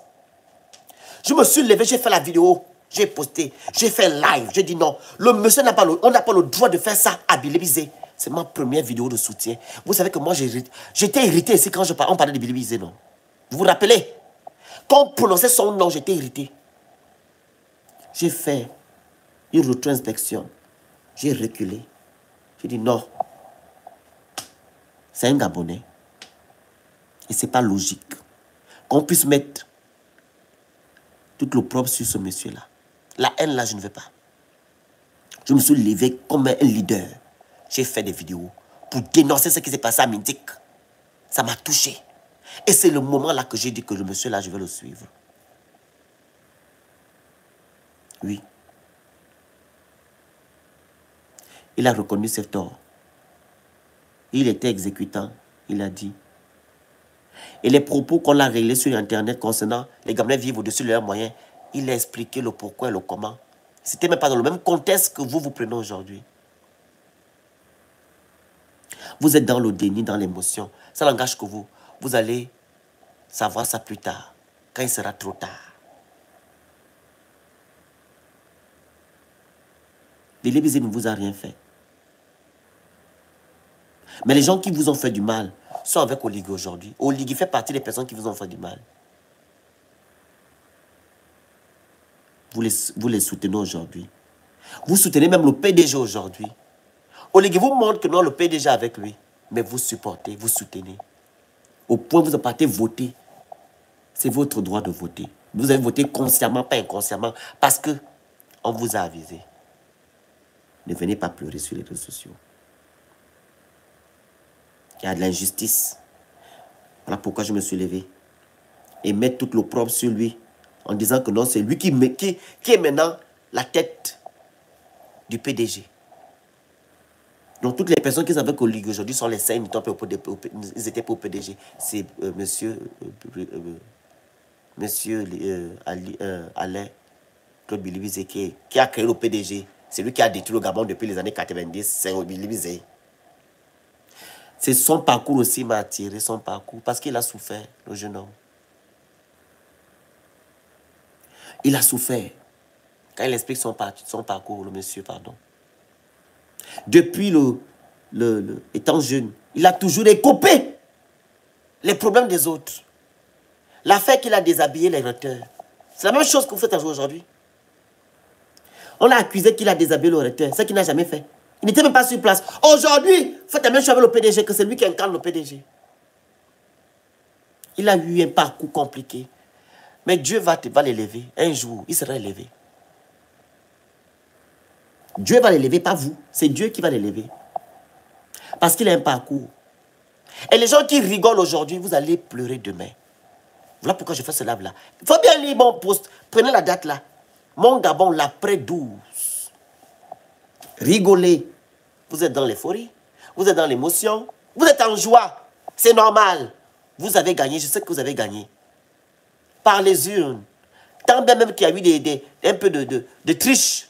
A: Je me suis levé, j'ai fait la vidéo, j'ai posté, j'ai fait live. J'ai dit non, le monsieur n'a pas on n'a pas le droit de faire ça à Bilébizé. C'est ma première vidéo de soutien. Vous savez que moi, j'étais irrité ici quand on parlait de Bilébizé, non? Vous vous rappelez? Quand on prononçait son nom, j'étais irrité. J'ai fait une rétrospection. J'ai reculé. J'ai dit non. C'est un Gabonais. Et ce n'est pas logique qu'on puisse mettre tout l'opprobre sur ce monsieur-là. La haine, là, je ne veux pas. Je me suis levé comme un leader. J'ai fait des vidéos pour dénoncer ce qui s'est passé à Mindik. Ça m'a touché. Et c'est le moment là que j'ai dit que le monsieur-là, je vais le suivre. Oui. Il a reconnu ses torts. Il était exécutant, il a dit. Et les propos qu'on a réglés sur Internet concernant les Gabonais vivent au-dessus de leurs moyens, Il a expliqué le pourquoi et le comment. C'était même pas dans le même contexte que vous prenez aujourd'hui. Vous êtes dans le déni, dans l'émotion. Ça n'engage que vous. Vous allez savoir ça plus tard, quand il sera trop tard. Billy ne vous a rien fait. Mais les gens qui vous ont fait du mal sont avec Oligui aujourd'hui. Oligui fait partie des personnes qui vous ont fait du mal. Vous les soutenez aujourd'hui. Vous soutenez même le PDG aujourd'hui. Oligui vous montre que non, le PDG avec lui. Mais vous supportez, vous soutenez. Au point où vous partez voter. C'est votre droit de voter. Vous avez voté consciemment, pas inconsciemment. Parce que on vous a avisé. Ne venez pas pleurer sur les réseaux sociaux. Il y a de l'injustice. Voilà pourquoi je me suis levé. Et mettre tout l'opprobre sur lui. En disant que non, c'est lui qui est maintenant la tête du PDG. Donc toutes les personnes qui sont avec Oligui aujourd'hui sont les saints, ils étaient pour PDG. C'est monsieur Alain Claude Bilibizé qui a créé le PDG. C'est lui qui a détruit le Gabon depuis les années 90. C'est Bilibizé. C'est son parcours aussi m'a attiré, son parcours, parce qu'il a souffert, le jeune homme. Il a souffert. Quand il explique son parcours, le monsieur, pardon. Depuis étant jeune, il a toujours écopé les problèmes des autres. L'affaire qu'il a déshabillé les recteurs. C'est la même chose que vous faites aujourd'hui. On l'a accusé qu'il a déshabillé le recteur, ce qu'il n'a jamais fait. Il n'était même pas sur place. Aujourd'hui, faites la même chose avec le PDG, que c'est lui qui incarne le PDG. Il a eu un parcours compliqué. Mais Dieu va l'élever. Un jour, il sera élevé. Dieu va l'élever, pas vous. C'est Dieu qui va l'élever. Parce qu'il a un parcours. Et les gens qui rigolent aujourd'hui, vous allez pleurer demain. Voilà pourquoi je fais ce live-là. Il faut bien lire mon post. Prenez la date là. Mon Gabon, l'après 12. Rigolez. Vous êtes dans l'euphorie. Vous êtes dans l'émotion. Vous êtes en joie. C'est normal. Vous avez gagné. Je sais que vous avez gagné. Par les urnes. Tant bien même qu'il y a eu un peu de triche.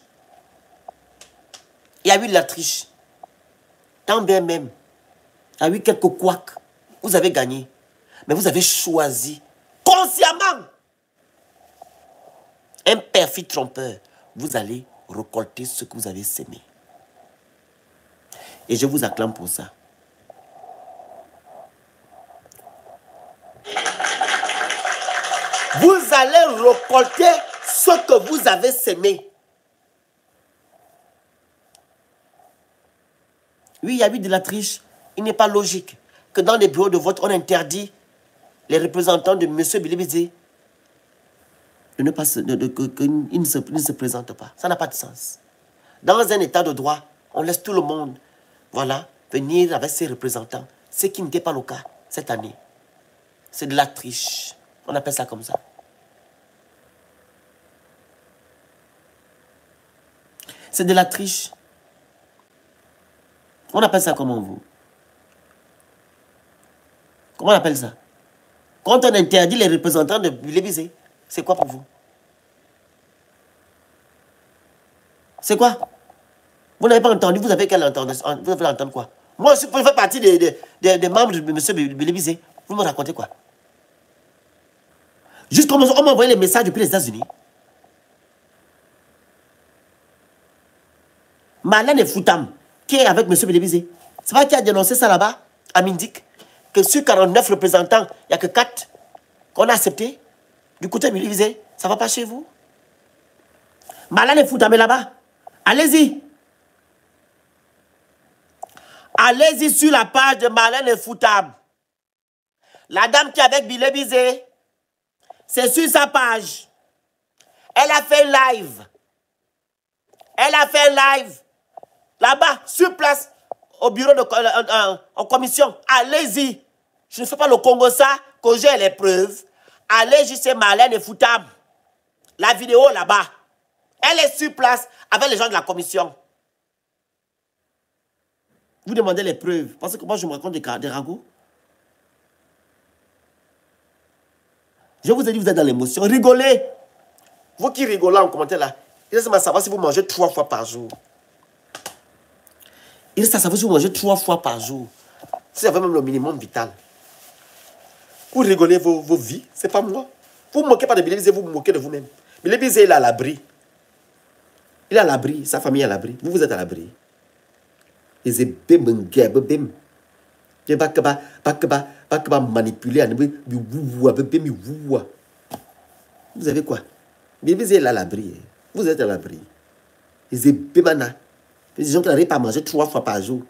A: Il y a eu de la triche. Tant bien même. Il y a eu quelques couacs. Vous avez gagné. Mais vous avez choisi consciemment un perfide trompeur. Vous allez récolter ce que vous avez sémé. Et je vous acclame pour ça. Vous allez récolter ce que vous avez sémé. Oui, il y a eu de la triche. Il n'est pas logique que dans les bureaux de vote, on interdit les représentants de M. Bilibizé de ne pas qu'ils ne se présentent pas. Ça n'a pas de sens. Dans un état de droit, on laisse tout le monde, voilà, venir avec ses représentants. Ce qui n'était pas le cas cette année. C'est de la triche. On appelle ça comme ça. C'est de la triche. On appelle ça comment vous? Comment on appelle ça? Quand on interdit les représentants de Bilibizé, c'est quoi pour vous? C'est quoi? Vous n'avez pas entendu, vous avez qu'à l'entendre. Vous avez entendre quoi? Moi, je fais partie des membres de M. Bilibizé. Vous me racontez quoi? Juste comme on m'a envoyé les messages depuis les États-Unis. Marlène Foutam, qui est avec M. Bilibizé, c'est pas qui a dénoncé ça là-bas, à Mindik, que sur 49 représentants, il n'y a que 4 qu'on a accepté. Du côté de Bilibizé, ça ne va pas chez vous? Marlène Foutam est là-bas. Allez-y. Allez-y sur la page de Marlène Foutam. La dame qui est avec Bilibizé, c'est sur sa page. Elle a fait live. Elle a fait live. Là-bas, sur place, au bureau en commission. Allez-y. Je ne fais pas le Congo ça, que j'ai les preuves. Allez-y chez Marlène Foutam. La vidéo là-bas. Elle est sur place avec les gens de la commission. Vous demandez les preuves. Parce que moi, je me raconte des ragots. Je vous ai dit, vous êtes dans l'émotion. Rigolez. Vous qui rigolez en commentaire là, il reste à savoir si vous mangez 3 fois par jour. Il reste à savoir si vous mangez 3 fois par jour. Si vous avez même le minimum vital. Vous rigolez vos vies, c'est pas moi. Vous ne moquez pas de Billy Bizet, vous vous moquez de vous-même. Billy Bizet, il est à l'abri. Il est à l'abri, sa famille est à l'abri. Vous, vous êtes à l'abri. Ils sont bim. Il va manipuler. Vous avez quoi? Billy Bizet, il est à l'abri. Vous êtes à l'abri. Ils sont bimana. Les gens qui n'arrivent pas à manger 3 fois par jour.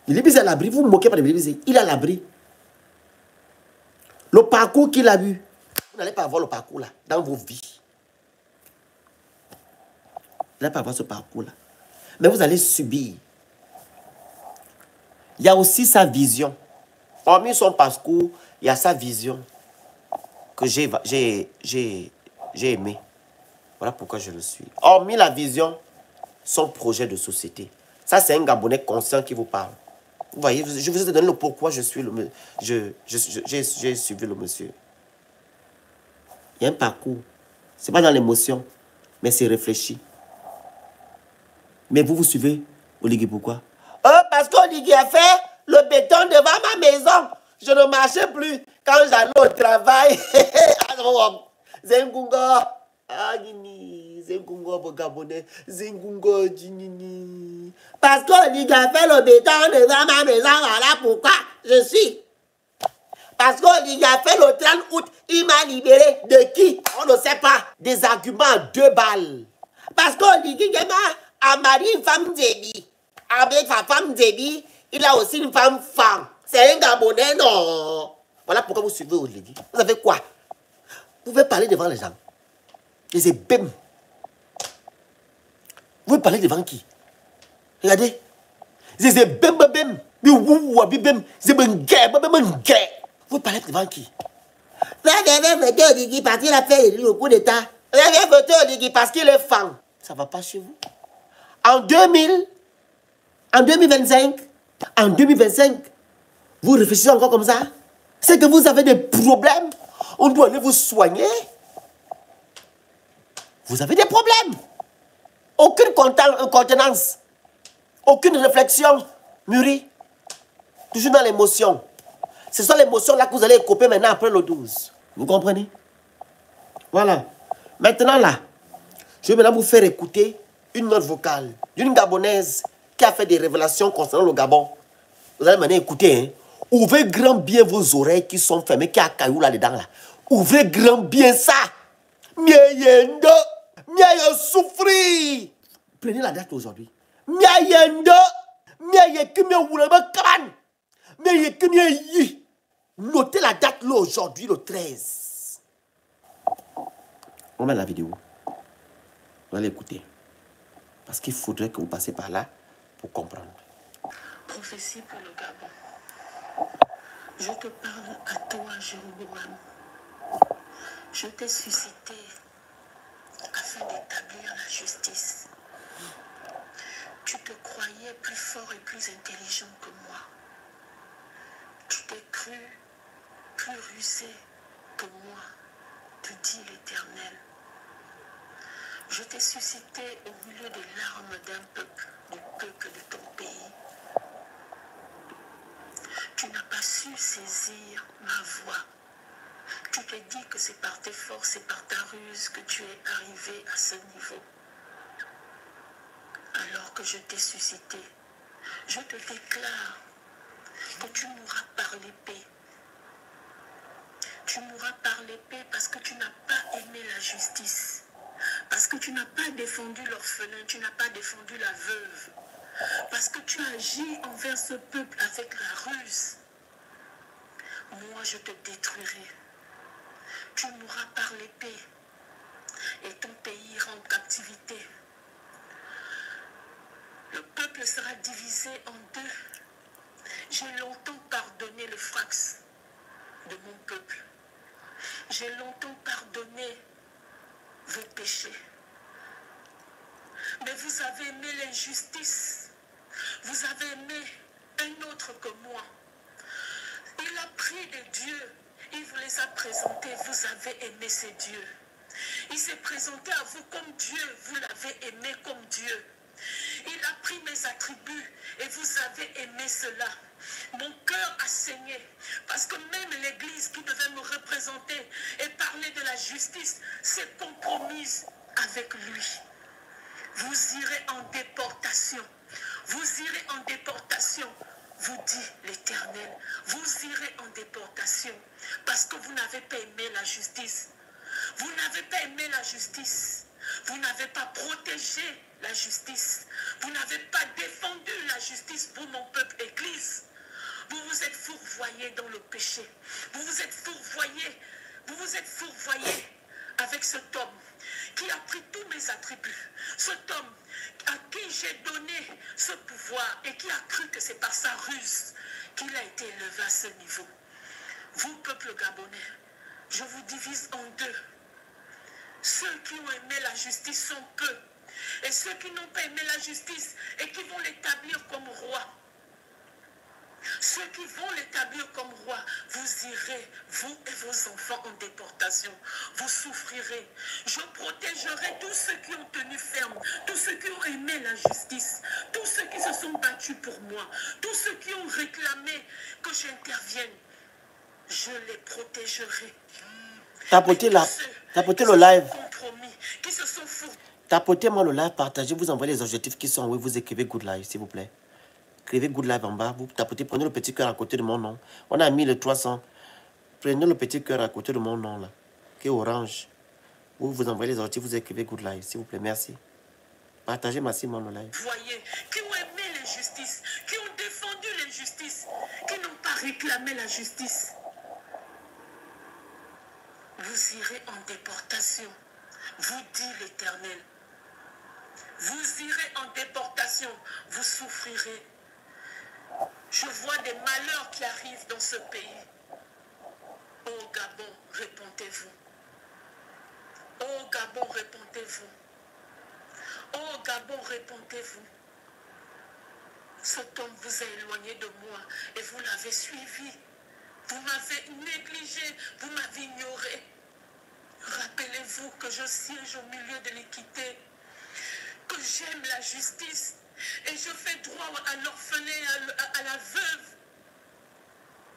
A: Billy Bizet est à l'abri. Vous ne moquez pas de Billy Bizet. Il est à l'abri. Le parcours qu'il a eu, vous n'allez pas avoir le parcours là dans vos vies. Vous n'allez pas avoir ce parcours là. Mais vous allez subir. Il y a aussi sa vision. Hormis son parcours, il y a sa vision que j'ai aimé. Voilà pourquoi je le suis. Hormis la vision, son projet de société. Ça, c'est un Gabonais conscient qui vous parle. Vous voyez, je vous ai donné le pourquoi j'ai suivi le monsieur. Il y a un parcours. Ce n'est pas dans l'émotion, mais c'est réfléchi. Mais vous suivez Oligui pourquoi? Parce qu'Oligui a fait le béton devant ma maison. Je ne marchais plus quand j'allais au travail. Zengungo. Zengungo, Gabonais. Zengungo, Djinini. Parce qu'Oligui a fait le béton devant ma maison. Voilà pourquoi je suis. Parce qu'Oligui a fait le 30 août. Il m'a libéré de qui? On ne sait pas. Des arguments à 2 balles. Parce qu'Oligui a marié une femme Zébi. Avec sa femme Zébi, il a aussi une femme. C'est un Gabonais, non? Voilà pourquoi vous suivez Oligui. Vous savez quoi? Vous pouvez parler devant les gens. Et c'est bim. Vous pouvez parler devant qui? Regardez. C'est bim. Vous parlez devant qui? Vous avez voté Oligui parce qu'il a fait le coup d'État. Vous avez voté Oligui parce qu'il est fan. Ça ne va pas chez vous. En 2025, vous réfléchissez encore comme ça? C'est que vous avez des problèmes. On doit aller vous soigner. Vous avez des problèmes. Aucune contenance. Aucune réflexion mûrie. Toujours dans l'émotion. Ce sont les émotions là que vous allez couper maintenant après le 12. Vous comprenez? Voilà. Maintenant là, je vais maintenant vous faire écouter une note vocale d'une Gabonaise qui a fait des révélations concernant le Gabon. Vous allez maintenant écouter. Hein? Ouvrez grand bien vos oreilles qui sont fermées, qui a caillou là-dedans. Là. Ouvrez grand bien ça. Miayendo. Miaye souffrir. Prenez la date aujourd'hui. Miayendo. Miaye kimye wulama kaban. Miaye kimye yi. Notez la date là aujourd'hui, le 13. On met la vidéo. Vous allez écouter. Parce qu'il faudrait que vous passiez par là pour comprendre.
B: Prophétie pour le Gabon. Je te parle à toi, Jéroboam. Je t'ai suscité afin d'établir la justice. Tu te croyais plus fort et plus intelligent que moi. Tu t'es cru plus rusé que moi, te dit l'Éternel. Je t'ai suscité au milieu des larmes d'un peuple, du peuple de ton pays. Tu n'as pas su saisir ma voix. Tu t'es dit que c'est par tes forces et par ta ruse que tu es arrivé à ce niveau. Alors que je t'ai suscité, je te déclare que tu mourras par l'épée. Tu mourras par l'épée parce que tu n'as pas aimé la justice. Parce que tu n'as pas défendu l'orphelin, tu n'as pas défendu la veuve. Parce que tu agis envers ce peuple avec la ruse. Moi, je te détruirai. Tu mourras par l'épée et ton pays ira en captivité. Le peuple sera divisé en deux. J'ai longtemps pardonné le frax de mon peuple. J'ai longtemps pardonné vos péchés. Mais vous avez aimé l'injustice. Vous avez aimé un autre que moi. Il a pris de Dieu. Il vous les a présentés, vous avez aimé ces dieux. Il s'est présenté à vous comme Dieu, vous l'avez aimé comme Dieu. Il a pris mes attributs et vous avez aimé cela. Mon cœur a saigné parce que même l'Église qui devait me représenter et parler de la justice s'est compromise avec lui. Vous irez en déportation. Vous irez en déportation, vous dit l'Éternel. Vous irez en déportation parce que vous n'avez pas aimé la justice. Vous n'avez pas aimé la justice. Vous n'avez pas protégé la justice. Vous n'avez pas défendu la justice pour mon peuple Église. Vous vous êtes fourvoyés dans le péché. Vous vous êtes fourvoyés avec cet homme qui a pris tous mes attributs. Cet homme à qui j'ai donné ce pouvoir et qui a cru que c'est par sa ruse qu'il a été élevé à ce niveau. Vous, peuple gabonais, je vous divise en deux. Ceux qui ont aimé la justice sont peu. Et ceux qui n'ont pas aimé la justice et qui vont l'établir comme roi. Ceux qui vont l'établir comme roi, vous irez, vous et vos enfants, en déportation. Vous souffrirez. Je protégerai tous ceux qui ont tenu ferme, tous ceux qui ont aimé la justice, tous ceux qui se sont battus pour moi, tous ceux qui ont réclamé que j'intervienne. Je les protégerai.
A: Tapotez le live.
B: Qui se sont fournis.
A: Tapotez-moi le live, partagez, vous envoyez les objectifs qui sont en haut, vous écrivez Good Live, s'il vous plaît. Écrivez Good Live en bas, vous tapotez, prenez le petit cœur à côté de mon nom. On a mis le 300. Prenez le petit cœur à côté de mon nom, là, qui est orange. Vous envoyez les objectifs, vous écrivez Good Live, s'il vous plaît, merci. Partagez massivement le live.
B: Voyez, qui ont aimé l'injustice, qui ont défendu l'injustice, qui n'ont pas réclamé la justice. Vous irez en déportation, vous dit l'Éternel. Vous irez en déportation, vous souffrirez. Je vois des malheurs qui arrivent dans ce pays. Ô Gabon, répondez-vous. Ô Gabon, répondez-vous. Ô Gabon, répondez-vous. Cet homme vous a éloigné de moi et vous l'avez suivi. Vous m'avez négligé, vous m'avez ignoré. Rappelez-vous que je siège au milieu de l'équité, que j'aime la justice et je fais droit à l'orphelin, à la veuve.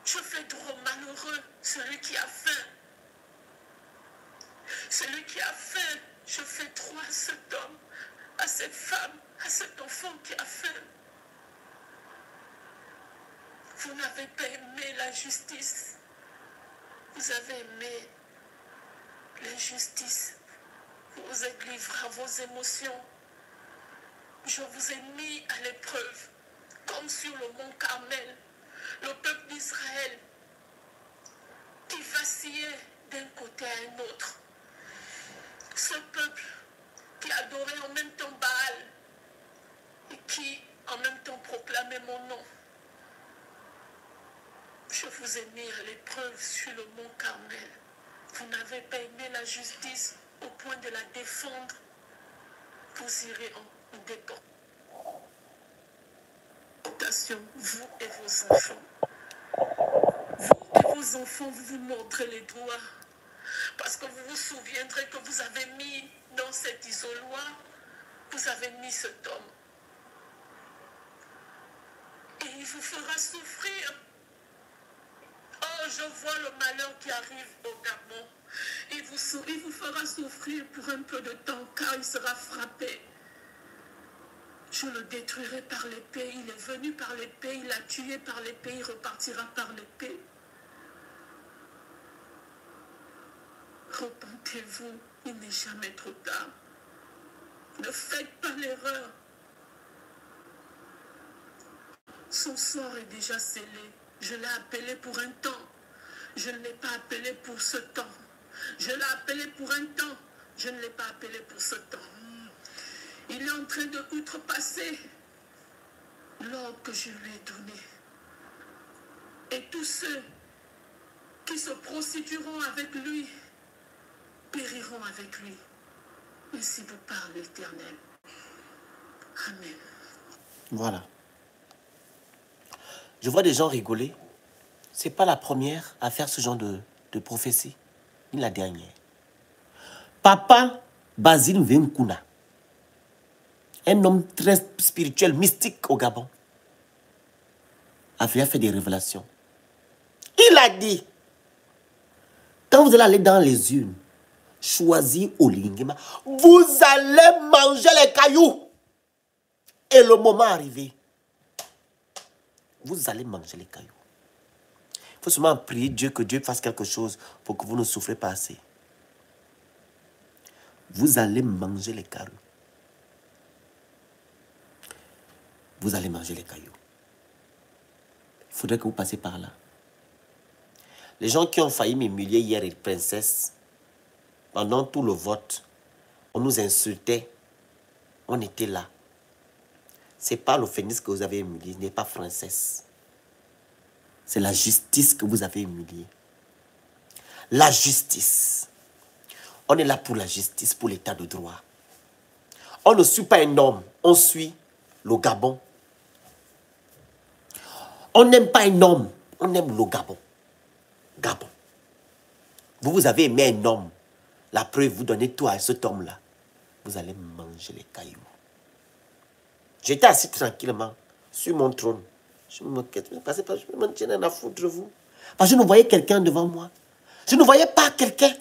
B: Je fais droit au malheureux, celui qui a faim. Celui qui a faim, je fais droit à cet homme, à cette femme, à cet enfant qui a faim. Vous n'avez pas aimé la justice. Vous avez aimé l'injustice. Vous vous êtes livré à vos émotions. Je vous ai mis à l'épreuve, comme sur le mont Carmel, le peuple d'Israël qui vacillait d'un côté à un autre. Ce peuple qui adorait en même temps Baal et qui en même temps proclamait mon nom. Je vous ai mis à l'épreuve sur le mont Carmel. Vous n'avez pas aimé la justice au point de la défendre. Vous irez en déportation, vous et vos enfants. Vous et vos enfants, vous vous mordrez les doigts. Parce que vous vous souviendrez que vous avez mis dans cet isoloir, vous avez mis cet homme. Et il vous fera souffrir. Oh, je vois le malheur qui arrive au Gabon. Il vous fera souffrir pour un peu de temps, car il sera frappé. Je le détruirai par l'épée. Il est venu par l'épée, il a tué par l'épée, il repartira par l'épée. Repentez-vous, il n'est jamais trop tard. Ne faites pas l'erreur. Son sort est déjà scellé. Je l'ai appelé pour un temps. Je ne l'ai pas appelé pour ce temps. Je l'ai appelé pour un temps. Je ne l'ai pas appelé pour ce temps. Il est en train de outrepasser l'ordre que je lui ai donné. Et tous ceux qui se prostitueront avec lui périront avec lui. Ainsi vous parle l'Éternel. Amen.
A: Voilà. Je vois des gens rigoler. C'est pas la première à faire ce genre de prophétie, ni la dernière. Papa Basile Venkuna, un homme très spirituel, mystique au Gabon, avait fait des révélations. Il a dit, quand vous allez aller dans les urnes, choisir Olingema, vous allez manger les cailloux. Et le moment arrivé, vous allez manger les cailloux. Il faut seulement prier Dieu que Dieu fasse quelque chose pour que vous ne souffrez pas assez. Vous allez manger les cailloux. Vous allez manger les cailloux. Il faudrait que vous passiez par là. Les gens qui ont failli m'humilier hier, et princesse, pendant tout le vote, on nous insultait. On était là. Ce n'est pas le phénix que vous avez humilié, ce n'est pas princesse. C'est la justice que vous avez humiliée. La justice. On est là pour la justice, pour l'état de droit. On ne suit pas un homme, on suit le Gabon. On n'aime pas un homme, on aime le Gabon. Gabon. Vous avez aimé un homme. La preuve, vous donnez tout à cet homme-là. Vous allez manger les cailloux. J'étais assis tranquillement sur mon trône. Je me moquais, je me tiens à foutre de vous. Parce que je ne voyais quelqu'un devant moi. Je ne voyais pas quelqu'un.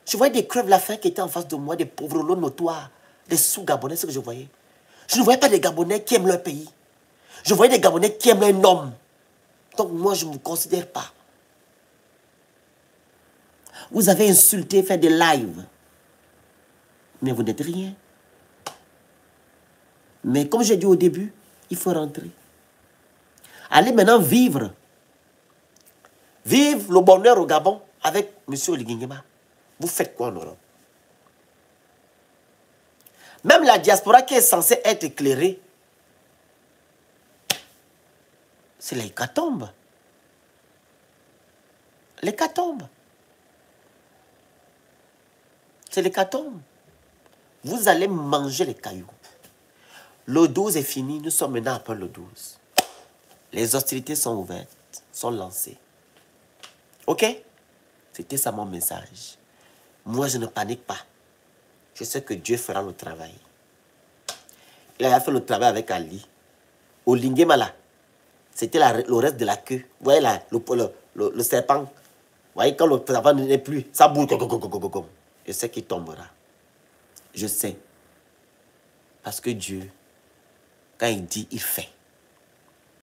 A: Je voyais des crèves la faim qui étaient en face de moi, des pauvres lots notoires, des sous-Gabonais, ce que je voyais. Je ne voyais pas des Gabonais qui aiment leur pays. Je voyais des Gabonais qui aiment un homme. Donc moi, je ne me considère pas. Vous avez insulté, fait des lives. Mais vous n'êtes rien. Mais comme j'ai dit au début, il faut rentrer. Allez maintenant vivre. Vive le bonheur au Gabon avec M. Olingema. Vous faites quoi en Europe? Même la diaspora qui est censée être éclairée, c'est l'hécatombe. L'hécatombe. C'est l'hécatombe. Vous allez manger les cailloux. Le 12 est fini, nous sommes maintenant après le 12. Les hostilités sont ouvertes, sont lancées. Ok? C'était ça mon message. Moi, je ne panique pas. Je sais que Dieu fera le travail. Il a fait le travail avec Ali. Olingema là, c'était le reste de la queue. Vous voyez là, le serpent. Vous voyez, quand le serpent n'est plus, ça bouge. Je sais qu'il tombera. Je sais. Parce que Dieu, quand il dit, il fait.